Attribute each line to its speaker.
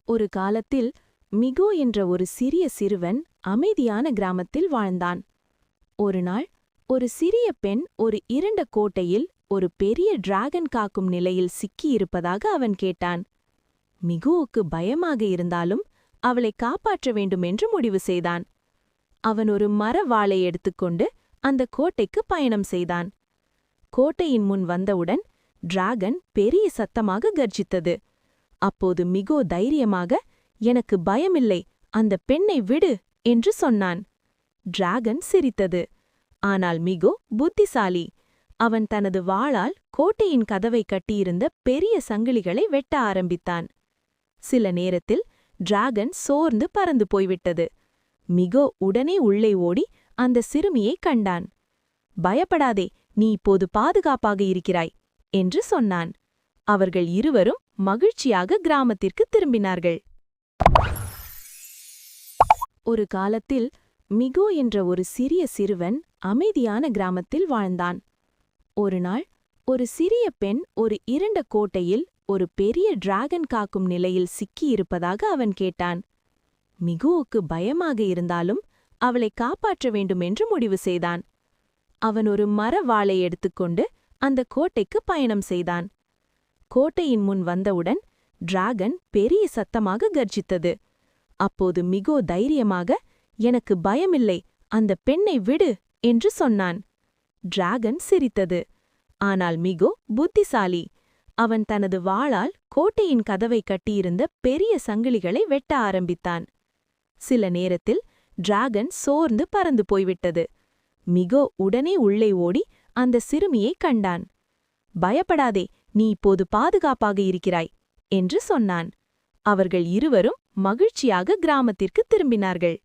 Speaker 1: ஒரு காலத்தில் மிகோ என்ற ஒரு சிறிய சிறுவன் அமைதியான கிராமத்தில் வாழ்ந்தான். ஒருநாள் ஒரு சிறிய பெண் ஒரு இருண்ட கோட்டையில் ஒரு பெரிய டிராகன் காக்கும் நிலையில் சிக்கியிருப்பதாக அவன் கேட்டான். மிகுவுக்கு பயமாக இருந்தாலும் அவளை காப்பாற்ற வேண்டுமென்று முடிவு செய்தான். அவன் ஒரு மர வாளை எடுத்துக்கொண்டு அந்த கோட்டைக்கு பயணம் செய்தான். கோட்டையின் முன் வந்தவுடன் டிராகன் பெரிய சத்தமாக கர்ஜித்தது. அப்போது மிகோ தைரியமாக, "எனக்கு பயமில்லை, அந்த பெண்ணை விடு" என்று சொன்னான். டிராகன் சிரித்தது. ஆனால் மிகோ புத்திசாலி. அவன் தனது வாளால் கோட்டையின் கதவை கட்டியிருந்த பெரிய சங்கிலிகளை வெட்ட ஆரம்பித்தான். சில நேரத்தில் டிராகன் சோர்ந்து பறந்து போய்விட்டது. மிகோ உடனே உள்ளே ஓடி அந்த சிறுமியை கண்டான். "பயப்படாதே, நீ இப்போது பாதுகாப்பாக இருக்கிறாய்" என்று சொன்னான். அவர்கள் இருவரும் மகிழ்ச்சியாக கிராமத்திற்கு திரும்பினார்கள். ஒரு காலத்தில் மிகோ என்ற ஒரு சிறிய சிறுவன் அமைதியான கிராமத்தில் வாழ்ந்தான். ஒருநாள் ஒரு சிறிய பெண் ஒரு இருண்ட கோட்டையில் ஒரு பெரிய டிராகன் காக்கும் நிலையில் சிக்கியிருப்பதாக அவன் கேட்டான். மிகுவுக்கு பயமாக இருந்தாலும் அவளை காப்பாற்ற வேண்டுமென்று முடிவு செய்தான். அவன் ஒரு மர வாளை எடுத்துக்கொண்டு அந்த கோட்டைக்கு பயணம் செய்தான். கோட்டையின் முன் வந்தவுடன் டிராகன் பெரிய சத்தமாக கர்ஜித்தது. அப்போது மிகோ தைரியமாக, "எனக்கு பயமில்லை, அந்த பெண்ணை விடு" என்று சொன்னான். டிராகன் சிரித்தது. ஆனால் மிகோ புத்திசாலி. அவன் தனது வாளால் கோட்டையின் கதவை கட்டியிருந்த பெரிய சங்கிலிகளை வெட்ட ஆரம்பித்தான். சில நேரத்தில் டிராகன் சோர்ந்து பறந்து போய்விட்டது. மிகோ உடனே உள்ளே ஓடி அந்த சிறுமியை கண்டான். "பயப்படாதே, நீ இப்போது பாதுகாப்பாக இருக்கிறாய்" என்று சொன்னான். அவர்கள் இருவரும் மகிழ்ச்சியாக கிராமத்திற்கு திரும்பினார்கள்.